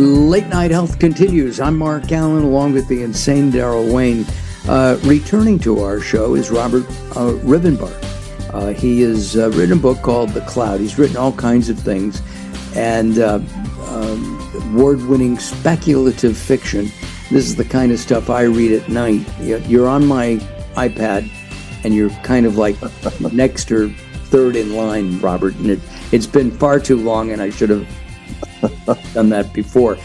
Late Night Health continues. I'm Mark Allen, along with the insane Daryl Wayne. Returning to our show is Robert Rivenbark. He has written a book called The Cloud. He's written all kinds of things, and award-winning speculative fiction. This is the kind of stuff I read at night. You're on my iPad, and you're kind of like next or third in line, Robert, and it's been far too long, and I should have done that before.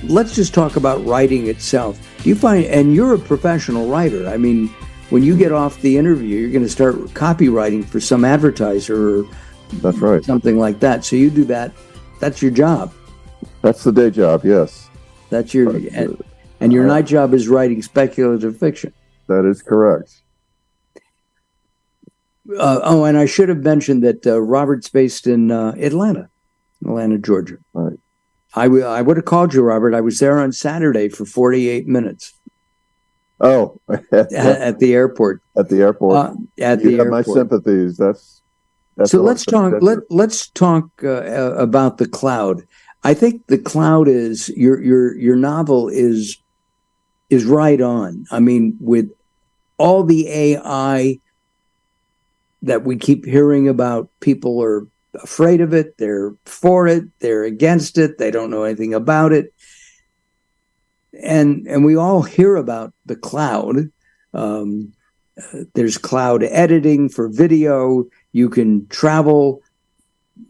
Let's just talk about writing itself. Do you find, and you're a professional writer, I mean, when you get off the interview, you're going to start copywriting for some advertiser or that's right, something like that. So you do that. That's your job. That's the day job, yes. That's your, and your night job is writing speculative fiction. That is correct. And I should have mentioned that Robert's based in Atlanta, Georgia. Right. I would have called you, Robert. I was there on Saturday for 48 minutes. Oh, at the airport. At the airport. You have my sympathies. That's so. Let's talk. Let's talk about The Cloud. I think The Cloud is your novel is right on. I mean, with all the AI that we keep hearing about, people are afraid of it, they're for it, they're against it, they don't know anything about it. And we all hear about the cloud. There's cloud editing for video. You can travel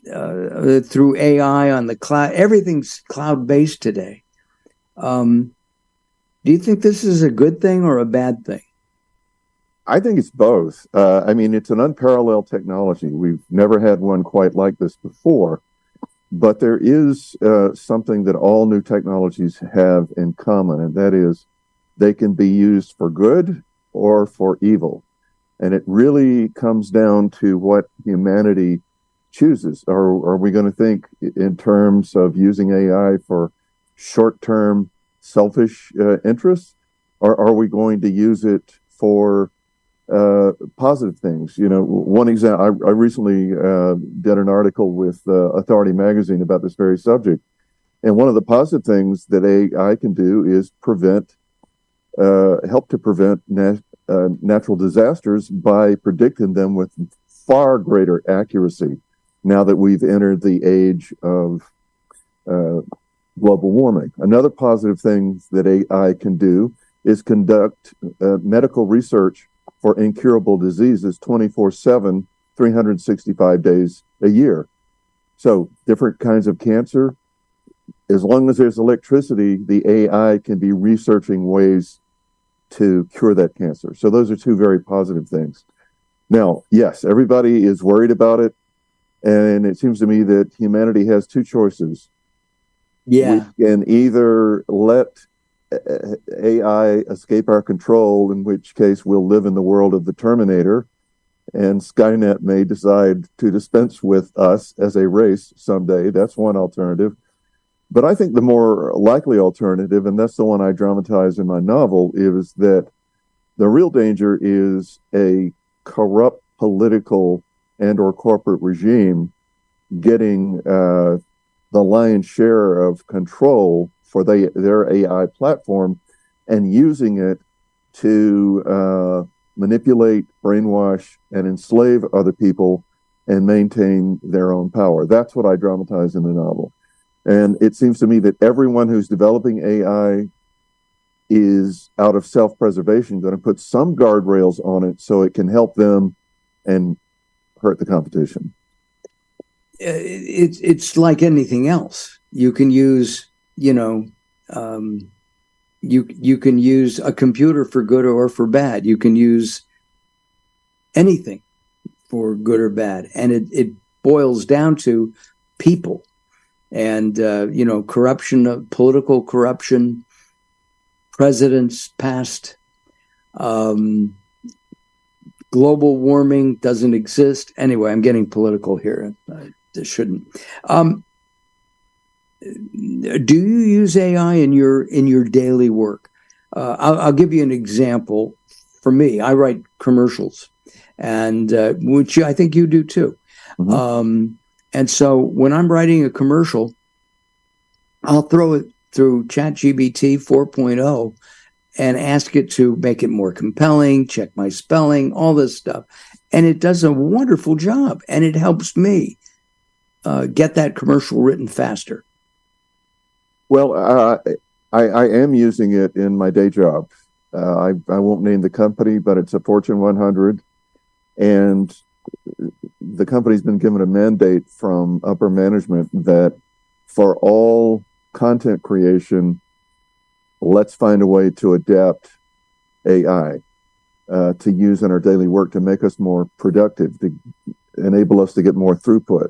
through AI on the cloud. Everything's cloud-based today. Do you think this is a good thing or a bad thing? I think it's both. I mean, it's an unparalleled technology. We've never had one quite like this before. But there is something that all new technologies have in common, and that is they can be used for good or for evil. And it really comes down to what humanity chooses. Are we going to think in terms of using AI for short-term selfish interests, or are we going to use it for positive things? You know, one example, I recently did an article with Authority Magazine about this very subject. And one of the positive things that AI can do is help to prevent natural disasters by predicting them with far greater accuracy now that we've entered the age of global warming. Another positive thing that AI can do is conduct medical research for incurable diseases 24/7, 365 days a year. So different kinds of cancer, as long as there's electricity, the AI can be researching ways to cure that cancer. So those are two very positive things. Now, yes, everybody is worried about it. And it seems to me that humanity has two choices. Yeah. We can either let AI escape our control, in which case we'll live in the world of the Terminator, and Skynet may decide to dispense with us as a race someday. That's one alternative. But I think the more likely alternative, and that's the one I dramatize in my novel, is that the real danger is a corrupt political and or corporate regime getting the lion's share of control for their AI platform and using it to manipulate, brainwash, and enslave other people and maintain their own power. That's what I dramatize in the novel. And it seems to me that everyone who's developing AI is, out of self-preservation, going to put some guardrails on it so it can help them and hurt the competition. It's like anything else. You can use, you can use a computer for good or for bad. You can use anything for good or bad, and it boils down to people and corruption, political corruption, presidents past. Global warming doesn't exist. Anyway, I'm getting political here. I shouldn't. Do you use AI in your daily work? I'll give you an example. For me, I write commercials, and which I think you do too. Mm-hmm. And so when I'm writing a commercial, I'll throw it through ChatGPT 4.0 and ask it to make it more compelling, check my spelling, all this stuff. And it does a wonderful job, and it helps me get that commercial written faster. Well, I am using it in my day job. I won't name the company, but it's a Fortune 100, and the company's been given a mandate from upper management that for all content creation, let's find a way to adapt AI to use in our daily work to make us more productive, to enable us to get more throughput.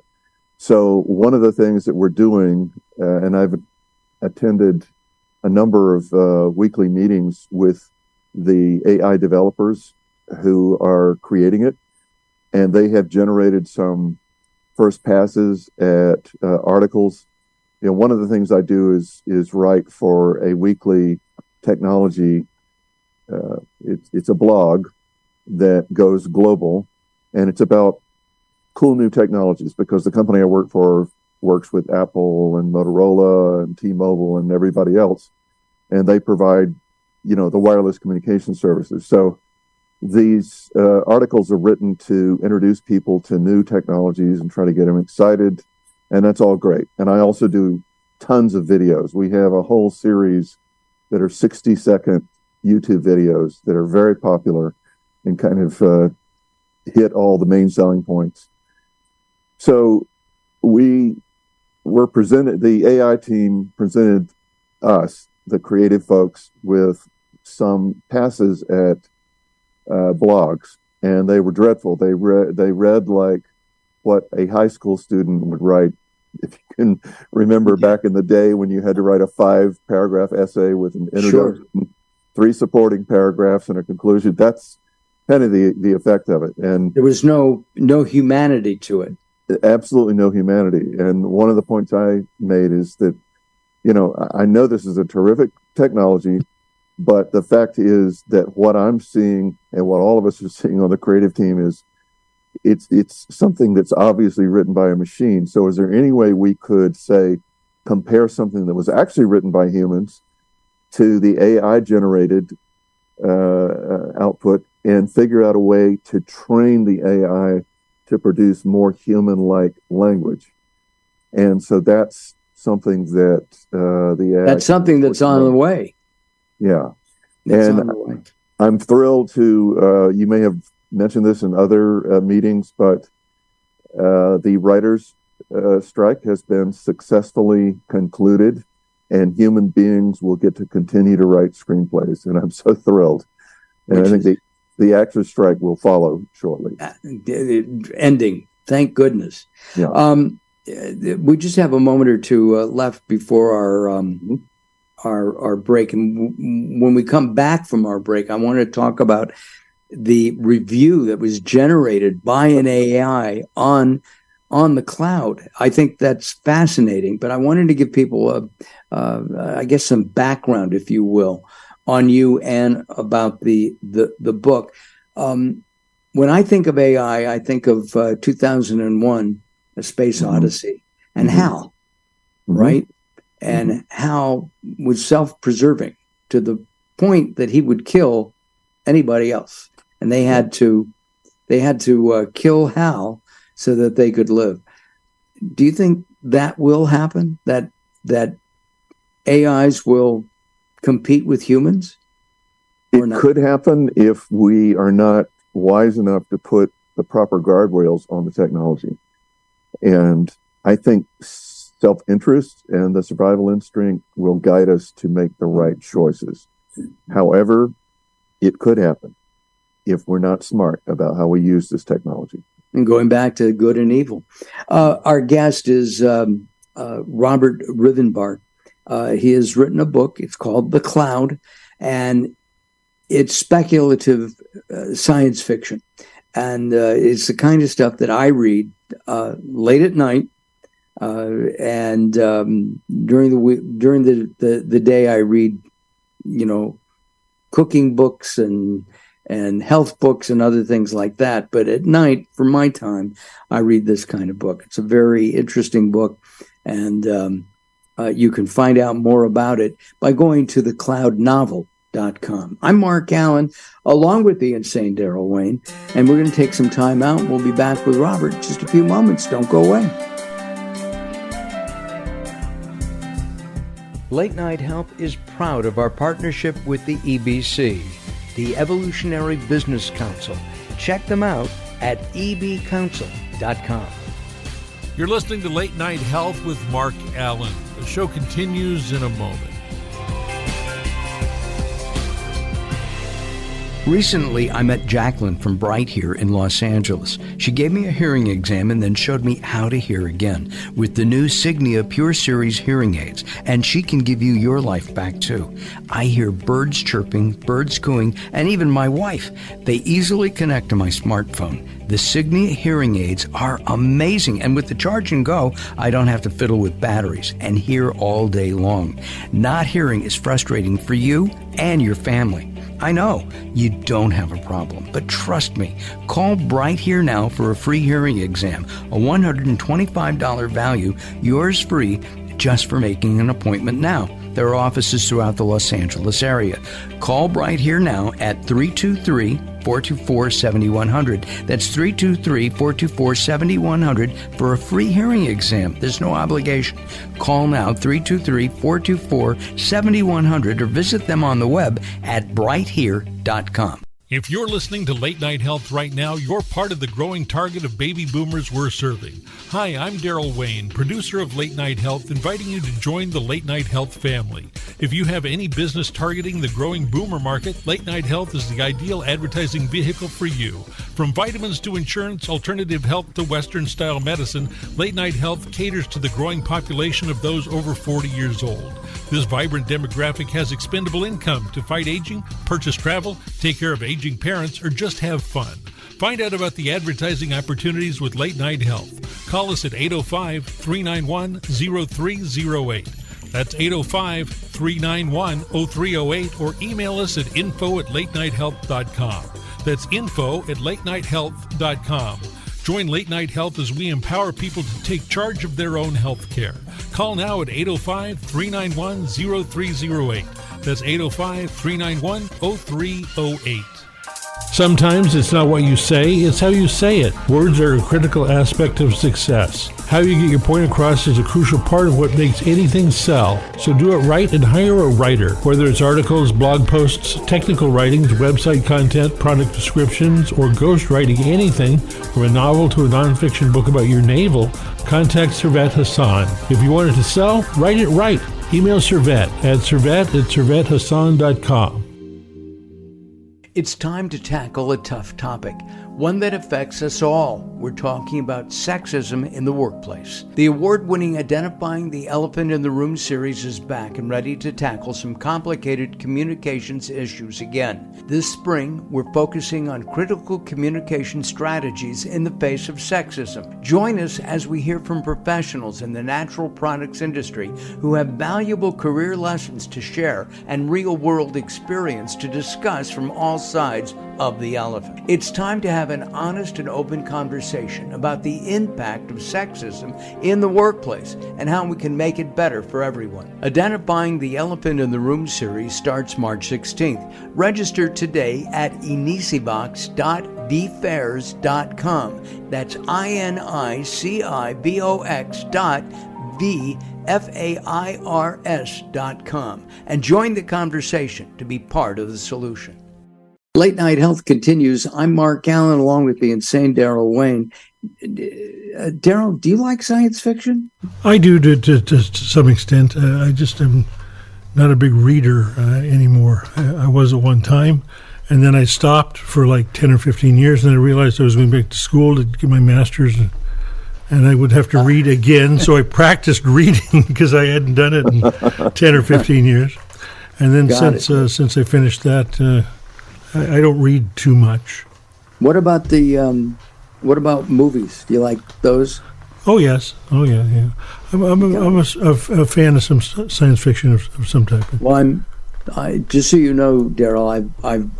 So one of the things that we're doing, and I've attended a number of weekly meetings with the AI developers who are creating it, and they have generated some first passes at articles. One of the things I do is write for a weekly technology. It's a blog that goes global, and it's about cool new technologies, because the company I work for works with Apple and Motorola and T-Mobile and everybody else, and they provide, the wireless communication services. So these articles are written to introduce people to new technologies and try to get them excited, and that's all great. And I also do tons of videos. We have a whole series that are 60-second YouTube videos that are very popular and kind of hit all the main selling points. So we were presented, the AI team presented us, the creative folks, with some passes at blogs, and they were dreadful. They read like what a high school student would write. If you can remember back in the day when you had to write a 5-paragraph essay with an introduction, sure, 3 supporting paragraphs, and a conclusion. That's kind of the effect of it. And there was no humanity to it. Absolutely no humanity. And one of the points I made is that, I know this is a terrific technology, but the fact is that what I'm seeing and what all of us are seeing on the creative team is it's something that's obviously written by a machine. So is there any way we could, say, compare something that was actually written by humans to the AI generated output and figure out a way to train the AI to produce more human-like language? And so that's something that the AI... That's something that's on the way. Yeah. It's and on the way. I'm thrilled to, you may have mentioned this in other meetings, but the writers' strike has been successfully concluded, and human beings will get to continue to write screenplays, and I'm so thrilled. And I think the actors' strike will follow shortly. Ending, thank goodness. Yeah. We just have a moment or two left before our break, and when we come back from our break, I want to talk about the review that was generated by an AI on the cloud. I think that's fascinating, but I wanted to give people I guess some background, if you will, on you and about the book. When I think of AI, I think of 2001, A Space Odyssey, and Hal, right? And Hal was self-preserving to the point that he would kill anybody else, and they had to kill Hal so that they could live. Do you think that will happen? That AIs will compete with humans? It could happen if we are not wise enough to put the proper guardrails on the technology. And I think self-interest and the survival instinct will guide us to make the right choices. However, it could happen if we're not smart about how we use this technology. And going back to good and evil, our guest is Robert-Rivenbark. He has written a book. It's called The Cloud, and it's speculative science fiction. And it's the kind of stuff that I read late at night, and during the week, during the day, I read, cooking books and health books and other things like that. But at night, for my time, I read this kind of book. It's a very interesting book, and You can find out more about it by going to thecloudnovel.com. I'm Mark Allen, along with the insane Daryl Wayne, and we're going to take some time out. We'll be back with Robert in just a few moments. Don't go away. Late Night Health is proud of our partnership with the EBC, the Evolutionary Business Council. Check them out at ebcouncil.com. You're listening to Late Night Health with Mark Allen. The show continues in a moment. Recently, I met Jacqueline from Bright here in Los Angeles. She gave me a hearing exam and then showed me how to hear again with the new Signia Pure Series hearing aids, and she can give you your life back too. I hear birds chirping, birds cooing, and even my wife. They easily connect to my smartphone. The Signia hearing aids are amazing, and with the charge and go, I don't have to fiddle with batteries and hear all day long. Not hearing is frustrating for you and your family. I know you don't have a problem, but trust me, call Bright Here now for a free hearing exam, a $125 value, yours free, just for making an appointment now. There are offices throughout the Los Angeles area. Call Bright Here now at 323-424-7100. That's 323-424-7100 for a free hearing exam. There's no obligation. Call now, 323-424-7100, or visit them on the web at brighthere.com. If you're listening to Late Night Health right now, you're part of the growing target of baby boomers we're serving. Hi, I'm Daryl Wayne, producer of Late Night Health, inviting you to join the Late Night Health family. If you have any business targeting the growing boomer market, Late Night Health is the ideal advertising vehicle for you. From vitamins to insurance, alternative health to Western-style medicine, Late Night Health caters to the growing population of those over 40 years old. This vibrant demographic has expendable income to fight aging, purchase travel, take care of aging parents, or just have fun. Find out about the advertising opportunities with Late Night Health. Call us at 805-391-0308. That's 805-391-0308, or email us at info@latenighthealth.com. That's info@latenighthealth.com. Join Late Night Health as we empower people to take charge of their own health care. Call now at 805-391-0308. That's 805-391-0308. Sometimes it's not what you say, it's how you say it. Words are a critical aspect of success. How you get your point across is a crucial part of what makes anything sell. So do it right and hire a writer. Whether it's articles, blog posts, technical writings, website content, product descriptions, or ghostwriting anything from a novel to a nonfiction book about your navel, contact Servet Hassan. If you want it to sell, write it right. Email Servet at servet@servethassan.com. It's time to tackle a tough topic, one that affects us all. We're talking about sexism in the workplace. The award-winning Identifying the Elephant in the Room series is back and ready to tackle some complicated communications issues again. This spring, we're focusing on critical communication strategies in the face of sexism. Join us as we hear from professionals in the natural products industry who have valuable career lessons to share and real-world experience to discuss from all sides of the elephant. It's time to have an honest and open conversation about the impact of sexism in the workplace and how we can make it better for everyone. Identifying the Elephant in the Room series starts March 16th. Register today at inicibox.vfairs.com. That's INICIBOX.VFAIRS.com, and join the conversation to be part of the solution. Late Night Health continues. I'm Mark Allen, along with the insane Daryl Wayne. Daryl, do you like science fiction? I do to some extent. I just am not a big reader anymore. I was at one time, and then I stopped for like 10 or 15 years, and I realized I was going back to school to get my master's, and I would have to read again, so I practiced reading because I hadn't done it in 10 or 15 years. And then since I finished that, I don't read too much. What about movies? Do you like those? Oh yes. Oh yeah. I'm a fan of some science fiction of some type. Well, just so you know, Daryl,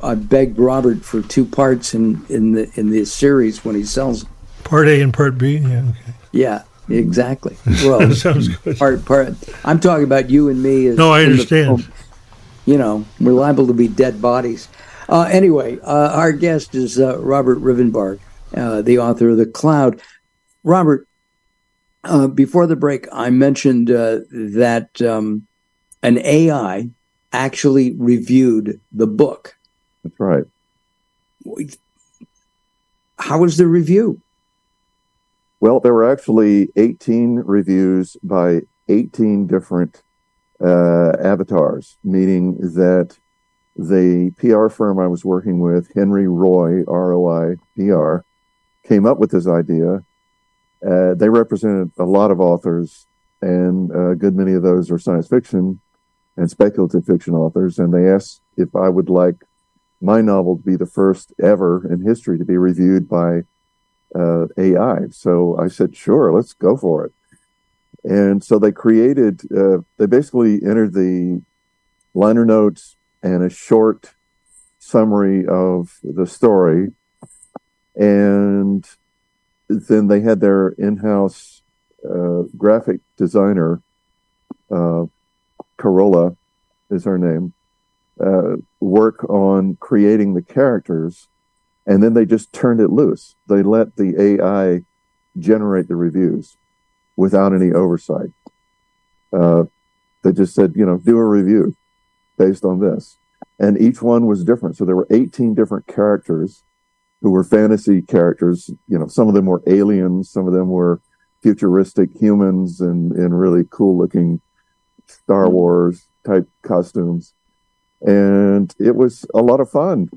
I've begged Robert for 2 parts in this series when he sells. Part A and Part B. Yeah. Okay. Yeah, exactly. Well, Sounds good. part. I'm talking about you and me. As No, I in understand. we're liable to be dead bodies. Anyway, our guest is Robert Rivenbark, the author of The Cloud. Robert, before the break, I mentioned that an AI actually reviewed the book. That's right. How was the review? Well, there were actually 18 reviews by 18 different avatars, meaning that the PR firm I was working with, Henry Roy, ROI PR, came up with this idea. They represented a lot of authors, and a good many of those are science fiction and speculative fiction authors, and they asked if I would like my novel to be the first ever in history to be reviewed by AI. So I said, sure, let's go for it. And so they basically entered the liner notes and a short summary of the story. And then they had their in-house graphic designer, Corolla is her name, work on creating the characters. And then they just turned it loose. They let the AI generate the reviews without any oversight. They just said, do a review based on this. And each one was different. So there were 18 different characters who were fantasy characters. Some of them were aliens, some of them were futuristic humans and really cool looking Star Wars type costumes. And it was a lot of fun.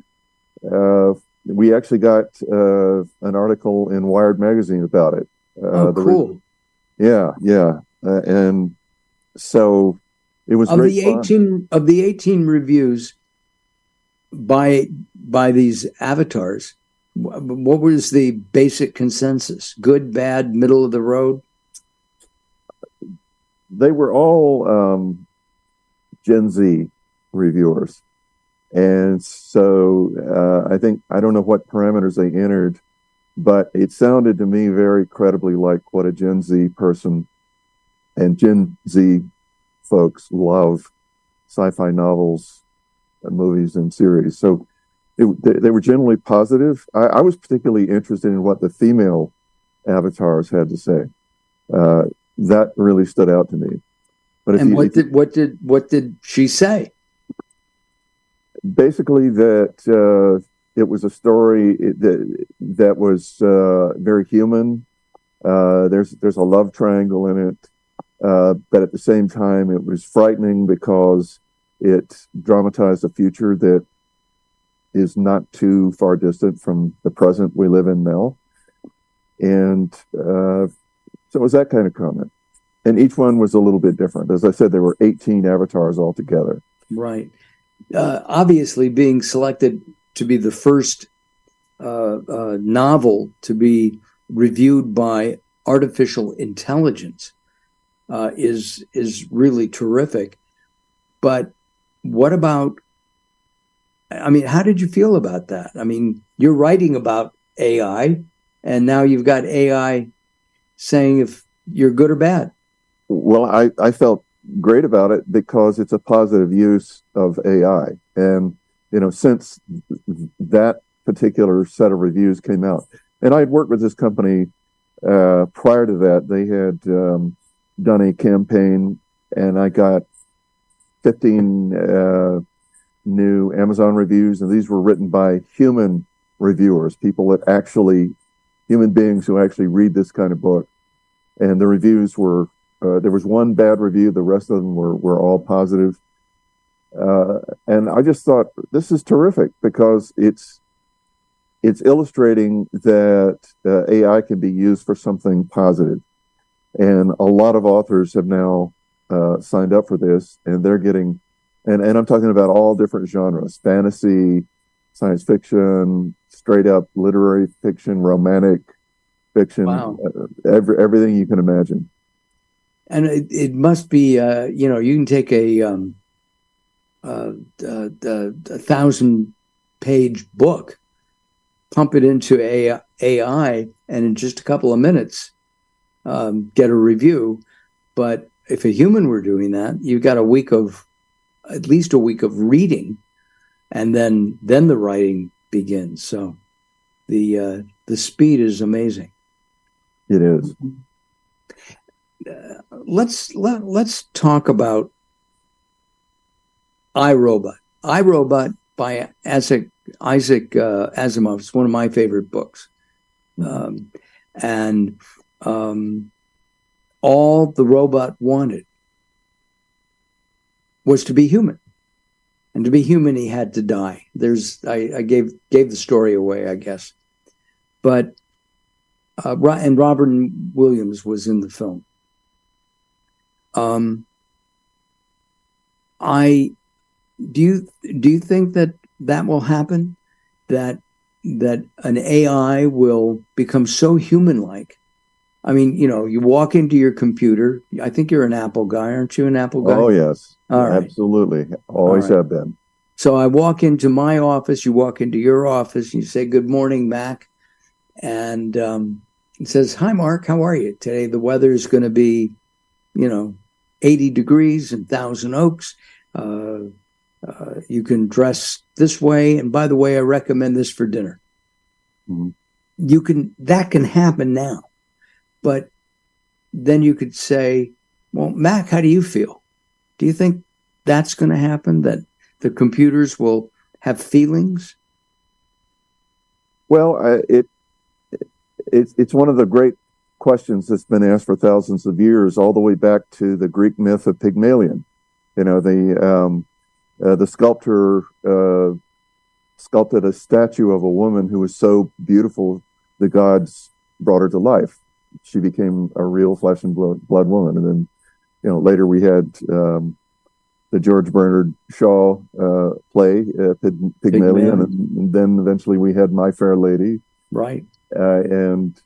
We actually got an article in Wired magazine about it. Cool. Yeah. And so it was great fun. Of the 18 reviews by these avatars, what was the basic consensus? Good, bad, middle of the road? They were all Gen Z reviewers. And so I don't know what parameters they entered, but it sounded to me very credibly like what a Gen Z person, and Gen Z folks love sci-fi novels, movies, and series. So they were generally positive. I was particularly interested in what the female avatars had to say. That really stood out to me. But what did she say? Basically, that it was a story that was very human. There's a love triangle in it, but at the same time, it was frightening because it dramatized a future that is not too far distant from the present we live in now. And so it was that kind of comment. And each one was a little bit different. As I said, there were 18 avatars altogether. Right. Obviously, being selected to be the first novel to be reviewed by artificial intelligence is really terrific. But what about? How did you feel about that? You're writing about AI, and now you've got AI saying if you're good or bad. Well, I felt great about it because it's a positive use of AI. And, since that particular set of reviews came out, and I had worked with this company prior to that, they had done a campaign, and I got 15 new Amazon reviews, and these were written by human reviewers, human beings who actually read this kind of book. And the reviews were, there was one bad review, the rest of them were all positive. And I just thought, this is terrific because it's illustrating that AI can be used for something positive. And a lot of authors have now signed up for this, and they're getting, and I'm talking about all different genres: fantasy, science fiction, straight up literary fiction, romantic fiction, wow. Everything you can imagine. And it must be, you can take a 1,000-page book, pump it into AI, and in just a couple of minutes, get a review. But if a human were doing that, you've got at least a week of reading, and then the writing begins. So the speed is amazing. It is. Let's talk about iRobot. iRobot by Isaac Asimov. It's one of my favorite books. All the robot wanted was to be human. And to be human, he had to die. I gave the story away, I guess. But and Robert Williams was in the film. Do you think that will happen? That an AI will become so human-like? I mean, you walk into your computer. I think you're an Apple guy, aren't you? An Apple guy? Oh, yes. All right. Absolutely. Always have been. So I walk into my office. You walk into your office. And you say, "Good morning, Mac," and it says, "Hi, Mark. How are you today? The weather is going to be, 80 degrees in Thousand Oaks. You can dress this way. And by the way, I recommend this for dinner." Mm-hmm. That can happen now. But then you could say, "Well, Mac, how do you feel? Do you think that's going to happen, that the computers will have feelings?" Well, it's one of the great questions that's been asked for thousands of years, all the way back to the Greek myth of Pygmalion. The sculptor sculpted a statue of a woman who was so beautiful, the gods brought her to life. She became a real flesh and blood woman. And then, later we had the George Bernard Shaw play, Pygmalion, and then eventually we had My Fair Lady. Right. And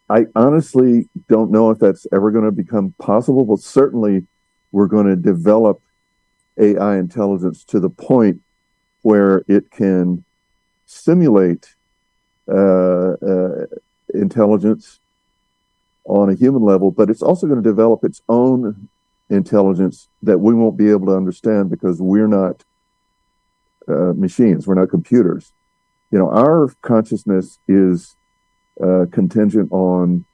I honestly don't know if that's ever going to become possible, but certainly we're going to develop AI intelligence to the point where it can simulate intelligence on a human level, but it's also going to develop its own intelligence that we won't be able to understand because we're not machines, we're not computers. Our consciousness is contingent on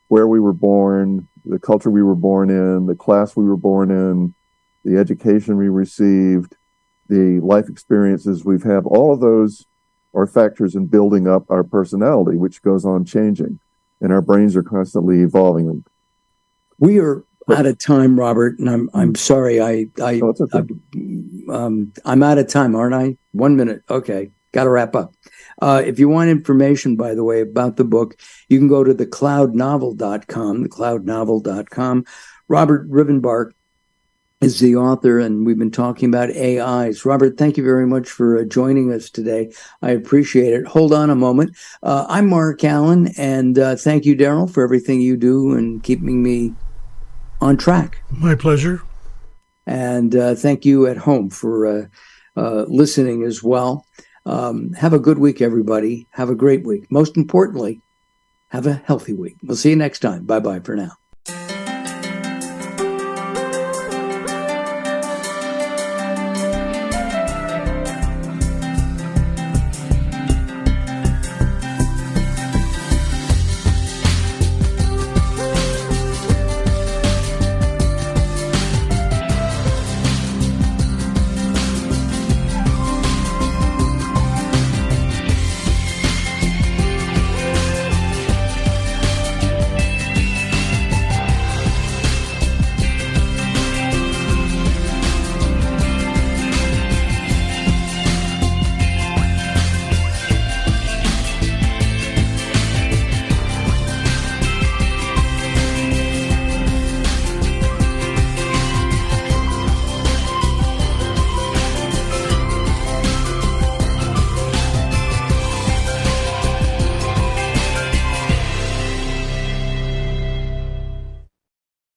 where we were born, the culture we were born in, the class we were born in, the education we received, the life experiences we've had. All of those are factors in building up our personality, which goes on changing, and our brains are constantly evolving. We are out of time, Robert, and I'm sorry. It's okay. I'm out of time, aren't I? 1 minute. Okay, got to wrap up. If you want information, by the way, about the book, you can go to thecloudnovel.com. Robert Rivenbark is the author, and we've been talking about AIs. Robert, thank you very much for joining us today. I appreciate it. Hold on a moment. I'm Mark Allen, and thank you, Daryl, for everything you do and keeping me on track. My pleasure. And thank you at home for listening as well. Have a good week, everybody. Have a great week. Most importantly, have a healthy week. We'll see you next time. Bye-bye for now.